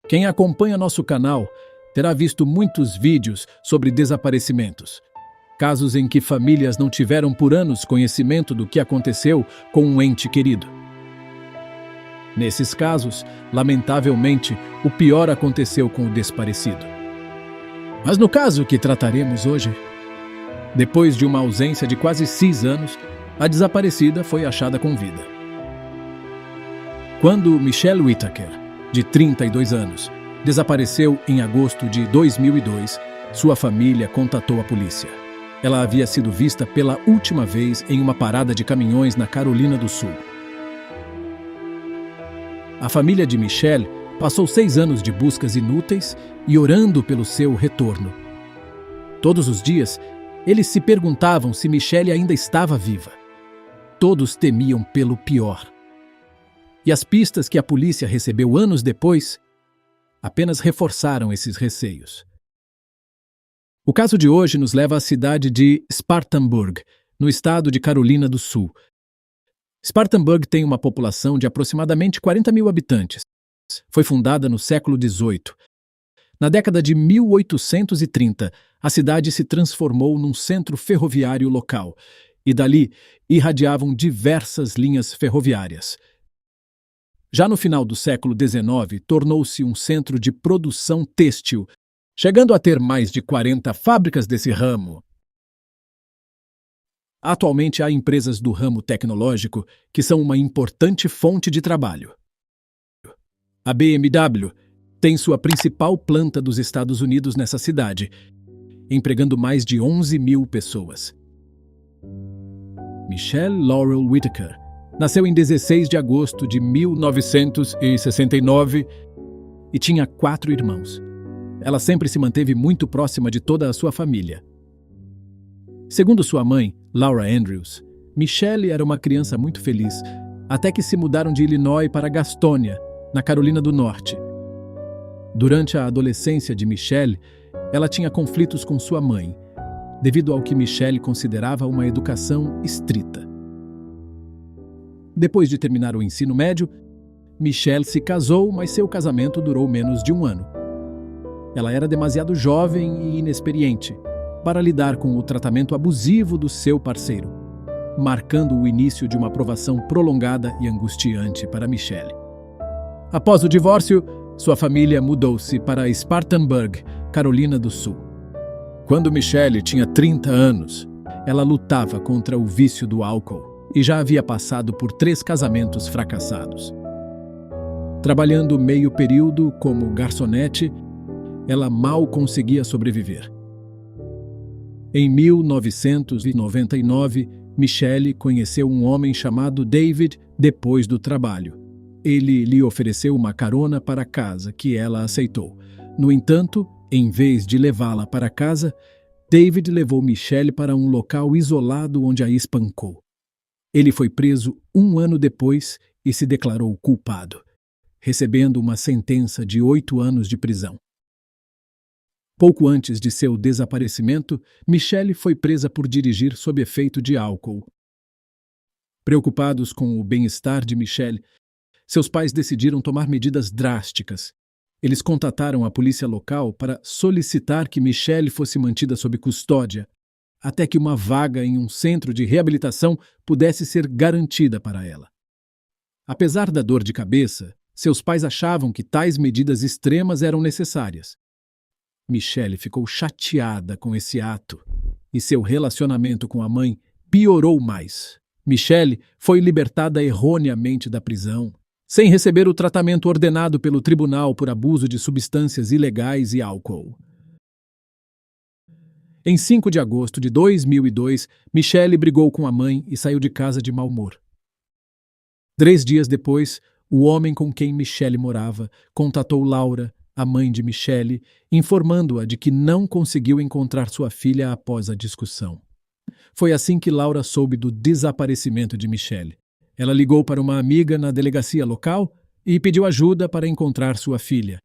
Quem acompanha nosso canal terá visto muitos vídeos sobre desaparecimentos. Casos em que famílias não tiveram por anos conhecimento do que aconteceu com um ente querido. Nesses casos, lamentavelmente, o pior aconteceu com o desaparecido. Mas no caso que trataremos hoje, depois de uma ausência de quase 6 anos, a desaparecida foi achada com vida. Quando Michelle Whittaker, de 32 anos, desapareceu em agosto de 2002, sua família contatou a polícia. Ela havia sido vista pela última vez em uma parada de caminhões na Carolina do Sul. A família de Michelle passou 6 anos de buscas inúteis e orando pelo seu retorno. Todos os dias, eles se perguntavam se Michelle ainda estava viva. Todos temiam pelo pior. E as pistas que a polícia recebeu anos depois apenas reforçaram esses receios. O caso de hoje nos leva à cidade de Spartanburg, no estado de Carolina do Sul. Spartanburg tem uma população de aproximadamente 40 mil habitantes. Foi fundada no século XVIII. Na década de 1830, a cidade se transformou num centro ferroviário local, e dali irradiavam diversas linhas ferroviárias. Já no final do século XIX, tornou-se um centro de produção têxtil, chegando a ter mais de 40 fábricas desse ramo. Atualmente há empresas do ramo tecnológico que são uma importante fonte de trabalho. A BMW tem sua principal planta dos Estados Unidos nessa cidade, empregando mais de 11 mil pessoas. Michelle Laurel Whittaker nasceu em 16 de agosto de 1969 e tinha 4 irmãos. Ela sempre se manteve muito próxima de toda a sua família. Segundo sua mãe, Laura Andrews, Michelle era uma criança muito feliz, até que se mudaram de Illinois para Gastonia, na Carolina do Norte. Durante a adolescência de Michelle, ela tinha conflitos com sua mãe, devido ao que Michelle considerava uma educação estrita. Depois de terminar o ensino médio, Michelle se casou, mas seu casamento durou menos de 1 ano. Ela era demasiado jovem e inexperiente para lidar com o tratamento abusivo do seu parceiro, marcando o início de uma provação prolongada e angustiante para Michelle. Após o divórcio, sua família mudou-se para Spartanburg, Carolina do Sul. Quando Michelle tinha 30 anos, ela lutava contra o vício do álcool e já havia passado por 3 casamentos fracassados. Trabalhando meio período como garçonete, ela mal conseguia sobreviver. Em 1999, Michelle conheceu um homem chamado David depois do trabalho. Ele lhe ofereceu uma carona para casa, que ela aceitou. No entanto, em vez de levá-la para casa, David levou Michelle para um local isolado onde a espancou. Ele foi preso 1 ano depois e se declarou culpado, recebendo uma sentença de 8 anos de prisão. Pouco antes de seu desaparecimento, Michelle foi presa por dirigir sob efeito de álcool. Preocupados com o bem-estar de Michelle, seus pais decidiram tomar medidas drásticas. Eles contataram a polícia local para solicitar que Michelle fosse mantida sob custódia, até que uma vaga em um centro de reabilitação pudesse ser garantida para ela. Apesar da dor de cabeça, seus pais achavam que tais medidas extremas eram necessárias. Michelle ficou chateada com esse ato e seu relacionamento com a mãe piorou mais. Michelle foi libertada erroneamente da prisão, sem receber o tratamento ordenado pelo tribunal por abuso de substâncias ilegais e álcool. Em 5 de agosto de 2002, Michelle brigou com a mãe e saiu de casa de mau humor. 3 dias depois, o homem com quem Michelle morava contatou Laura, a mãe de Michelle, informando-a de que não conseguiu encontrar sua filha após a discussão. Foi assim que Laura soube do desaparecimento de Michelle. Ela ligou para uma amiga na delegacia local e pediu ajuda para encontrar sua filha.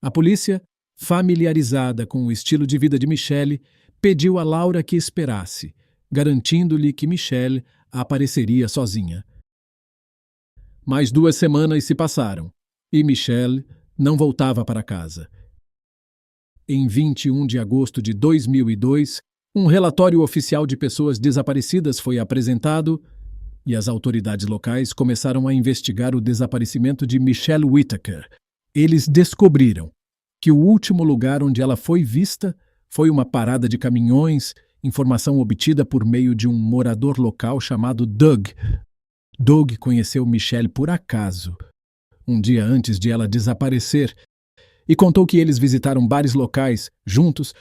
A polícia, familiarizada com o estilo de vida de Michelle, pediu a Laura que esperasse, garantindo-lhe que Michelle apareceria sozinha. Mais 2 semanas se passaram e Michelle não voltava para casa. Em 21 de agosto de 2002, um relatório oficial de pessoas desaparecidas foi apresentado e as autoridades locais começaram a investigar o desaparecimento de Michelle Whittaker. Eles descobriram que o último lugar onde ela foi vista foi uma parada de caminhões, informação obtida por meio de um morador local chamado Doug. Doug conheceu Michelle por acaso, um dia antes de ela desaparecer, e contou que eles visitaram bares locais juntos,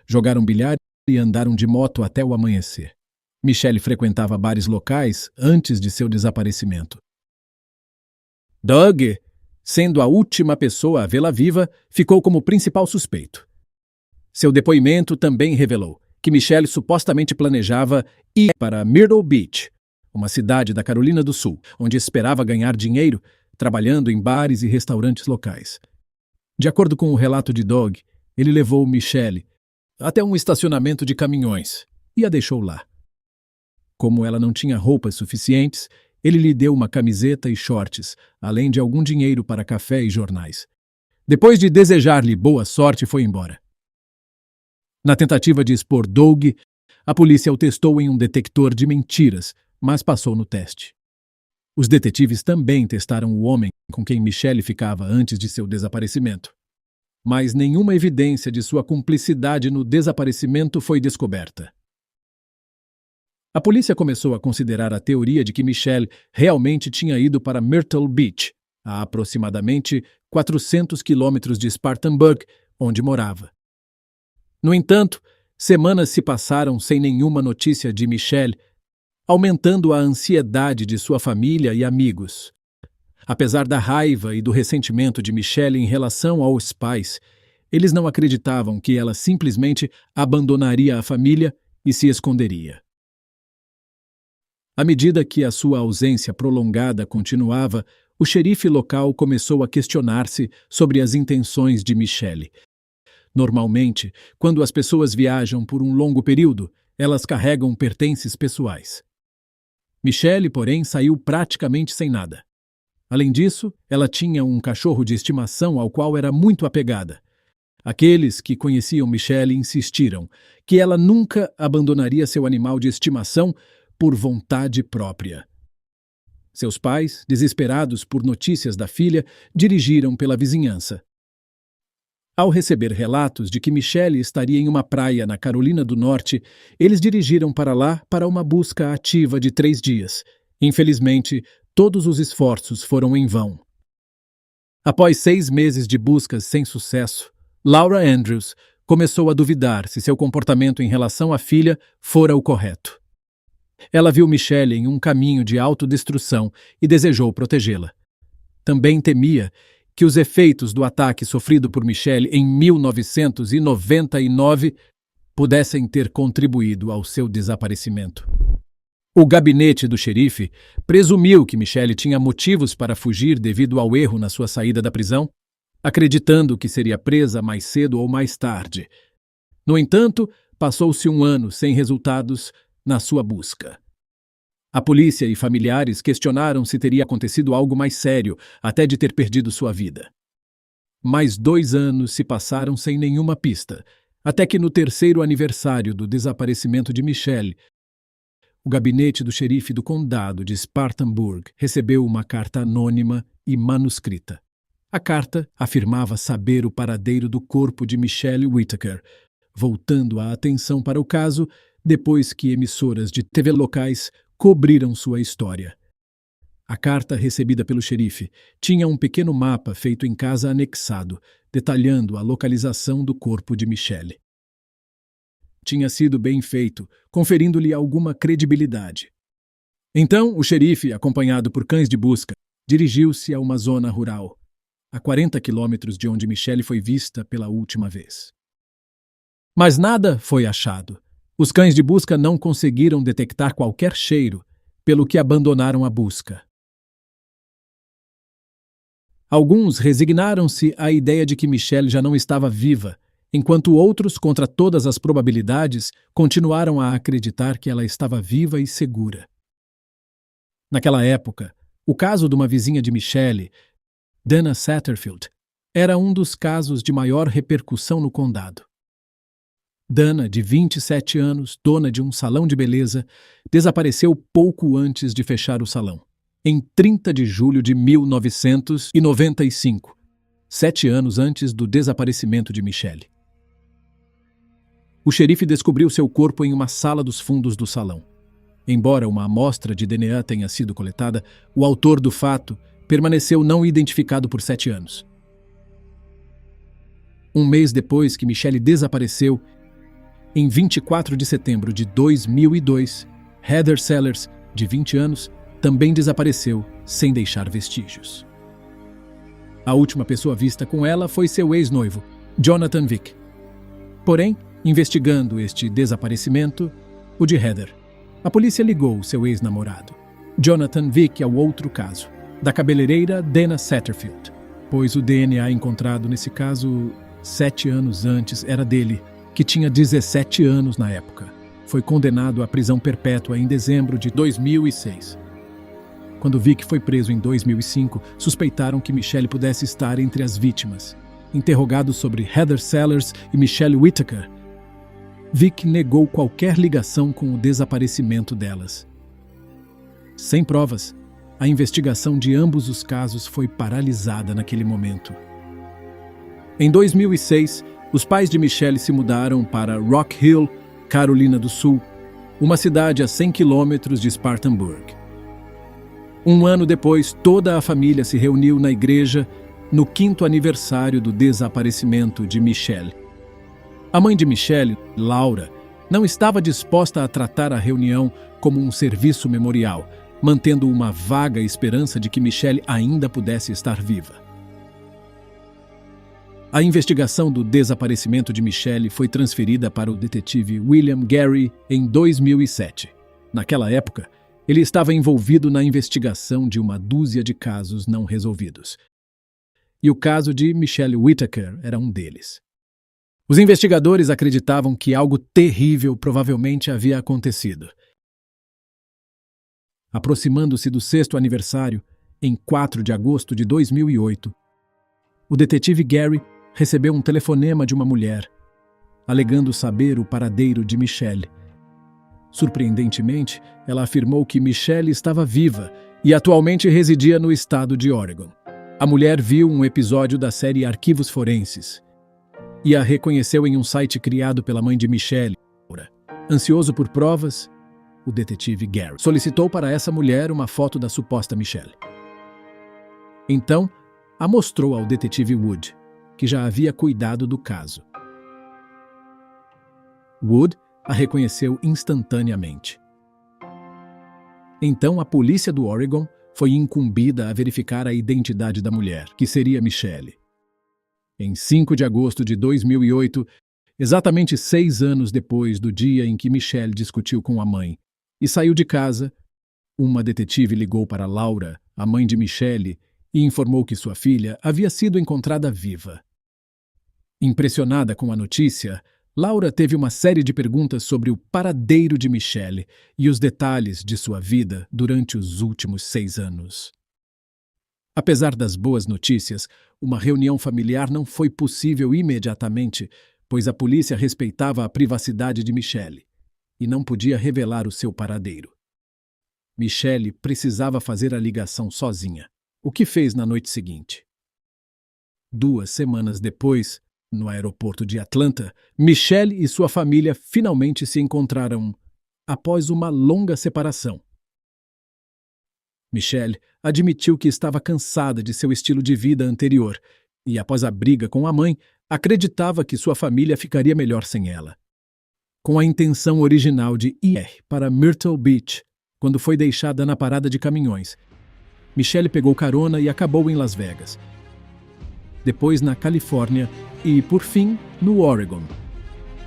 jogaram bilhar e andaram de moto até o amanhecer. Michelle frequentava bares locais antes de seu desaparecimento. Doug, sendo a última pessoa a vê-la viva, ficou como principal suspeito. Seu depoimento também revelou que Michelle supostamente planejava ir para Myrtle Beach, uma cidade da Carolina do Sul, onde esperava ganhar dinheiro trabalhando em bares e restaurantes locais. De acordo com o relato de Doug, ele levou Michelle até um estacionamento de caminhões e a deixou lá. Como ela não tinha roupas suficientes, ele lhe deu uma camiseta e shorts, além de algum dinheiro para café e jornais. Depois de desejar-lhe boa sorte, foi embora. Na tentativa de expor Doug, a polícia o testou em um detector de mentiras, mas passou no teste. Os detetives também testaram o homem com quem Michelle ficava antes de seu desaparecimento. Mas nenhuma evidência de sua cumplicidade no desaparecimento foi descoberta. A polícia começou a considerar a teoria de que Michelle realmente tinha ido para Myrtle Beach, a aproximadamente 400 quilômetros de Spartanburg, onde morava. No entanto, semanas se passaram sem nenhuma notícia de Michelle, aumentando a ansiedade de sua família e amigos. Apesar da raiva e do ressentimento de Michelle em relação aos pais, eles não acreditavam que ela simplesmente abandonaria a família e se esconderia. À medida que a sua ausência prolongada continuava, o xerife local começou a questionar-se sobre as intenções de Michelle. Normalmente, quando as pessoas viajam por um longo período, elas carregam pertences pessoais. Michelle, porém, saiu praticamente sem nada. Além disso, ela tinha um cachorro de estimação ao qual era muito apegada. Aqueles que conheciam Michelle insistiram que ela nunca abandonaria seu animal de estimação por vontade própria. Seus pais, desesperados por notícias da filha, dirigiram pela vizinhança. Ao receber relatos de que Michelle estaria em uma praia na Carolina do Norte, eles dirigiram para lá para uma busca ativa de 3 dias. Infelizmente, todos os esforços foram em vão. Após 6 meses de buscas sem sucesso, Laura Andrews começou a duvidar se seu comportamento em relação à filha fora o correto. Ela viu Michelle em um caminho de autodestruição e desejou protegê-la. Também temia que os efeitos do ataque sofrido por Michelle em 1999 pudessem ter contribuído ao seu desaparecimento. O gabinete do xerife presumiu que Michelle tinha motivos para fugir devido ao erro na sua saída da prisão, acreditando que seria presa mais cedo ou mais tarde. No entanto, passou-se um ano sem resultados na sua busca. A polícia e familiares questionaram se teria acontecido algo mais sério, até de ter perdido sua vida. Mais 2 anos se passaram sem nenhuma pista, até que no 3º aniversário do desaparecimento de Michelle, o gabinete do xerife do condado de Spartanburg recebeu uma carta anônima e manuscrita. A carta afirmava saber o paradeiro do corpo de Michelle Whittaker, voltando a atenção para o caso depois que emissoras de TV locais cobriram sua história. A carta recebida pelo xerife tinha um pequeno mapa feito em casa anexado, detalhando a localização do corpo de Michelle. Tinha sido bem feito, conferindo-lhe alguma credibilidade. Então, o xerife, acompanhado por cães de busca, dirigiu-se a uma zona rural, a 40 quilômetros de onde Michelle foi vista pela última vez. Mas nada foi achado. Os cães de busca não conseguiram detectar qualquer cheiro, pelo que abandonaram a busca. Alguns resignaram-se à ideia de que Michelle já não estava viva, enquanto outros, contra todas as probabilidades, continuaram a acreditar que ela estava viva e segura. Naquela época, o caso de uma vizinha de Michelle, Dana Satterfield, Era um dos casos de maior repercussão no condado. Dana, de 27 anos, dona de um salão de beleza, desapareceu pouco antes de fechar o salão, em 30 de julho de 1995, 7 anos antes do desaparecimento de Michelle. O xerife descobriu seu corpo em uma sala dos fundos do salão. Embora uma amostra de DNA tenha sido coletada, o autor do fato permaneceu não identificado por 7 anos. Um mês depois que Michelle desapareceu, em 24 de setembro de 2002, Heather Sellers, de 20 anos, também desapareceu sem deixar vestígios. A última pessoa vista com ela foi seu ex-noivo, Jonathan Vick. Porém, investigando este desaparecimento, o de Heather, a polícia ligou seu ex-namorado, Jonathan Vick, ao outro caso, da cabeleireira Dana Satterfield, pois o DNA encontrado nesse caso 7 anos antes era dele, que tinha 17 anos na época. Foi condenado à prisão perpétua em dezembro de 2006. Quando Vick foi preso em 2005, suspeitaram que Michelle pudesse estar entre as vítimas. Interrogado sobre Heather Sellers e Michelle Whittaker, Vick negou qualquer ligação com o desaparecimento delas. Sem provas, a investigação de ambos os casos foi paralisada naquele momento. Em 2006, os pais de Michelle se mudaram para Rock Hill, Carolina do Sul, uma cidade a 100 quilômetros de Spartanburg. Um ano depois, toda a família se reuniu na igreja no 5º aniversário do desaparecimento de Michelle. A mãe de Michelle, Laura, não estava disposta a tratar a reunião como um serviço memorial, mantendo uma vaga esperança de que Michelle ainda pudesse estar viva. A investigação do desaparecimento de Michelle foi transferida para o detetive William Gary em 2007. Naquela época, ele estava envolvido na investigação de uma dúzia de casos não resolvidos. E o caso de Michelle Whittaker era um deles. Os investigadores acreditavam que algo terrível provavelmente havia acontecido. Aproximando-se do 6º aniversário, em 4 de agosto de 2008, o detetive Gary recebeu um telefonema de uma mulher, alegando saber o paradeiro de Michelle. Surpreendentemente, ela afirmou que Michelle estava viva e atualmente residia no estado de Oregon. A mulher viu um episódio da série Arquivos Forenses e a reconheceu em um site criado pela mãe de Michelle. Ansioso por provas, o detetive Gary solicitou para essa mulher uma foto da suposta Michelle. Então, a mostrou ao detetive Wood, que já havia cuidado do caso. Wood a reconheceu instantaneamente. Então a polícia do Oregon foi incumbida a verificar a identidade da mulher, que seria Michelle. Em 5 de agosto de 2008, exatamente 6 anos depois do dia em que Michelle discutiu com a mãe e saiu de casa, uma detetive ligou para Laura, a mãe de Michelle, e informou que sua filha havia sido encontrada viva. Impressionada com a notícia, Laura teve uma série de perguntas sobre o paradeiro de Michelle e os detalhes de sua vida durante os últimos 6 anos. Apesar das boas notícias, uma reunião familiar não foi possível imediatamente, pois a polícia respeitava a privacidade de Michelle e não podia revelar o seu paradeiro. Michelle precisava fazer a ligação sozinha, o que fez na noite seguinte. 2 semanas depois, no aeroporto de Atlanta, Michelle e sua família finalmente se encontraram após uma longa separação. Michelle admitiu que estava cansada de seu estilo de vida anterior e, após a briga com a mãe, acreditava que sua família ficaria melhor sem ela. Com a intenção original de ir para Myrtle Beach, quando foi deixada na parada de caminhões, Michelle pegou carona e acabou em Las Vegas. Depois na Califórnia e, por fim, no Oregon.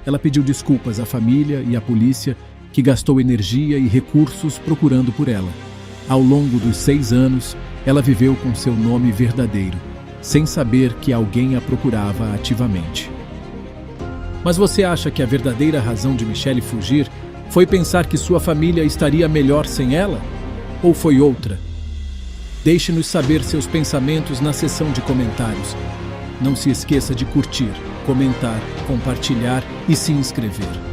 Ela pediu desculpas à família e à polícia, que gastou energia e recursos procurando por ela. Ao longo dos 6 anos, ela viveu com seu nome verdadeiro, sem saber que alguém a procurava ativamente. Mas você acha que a verdadeira razão de Michelle fugir foi pensar que sua família estaria melhor sem ela? Ou foi outra? Deixe-nos saber seus pensamentos na seção de comentários. Não se esqueça de curtir, comentar, compartilhar e se inscrever.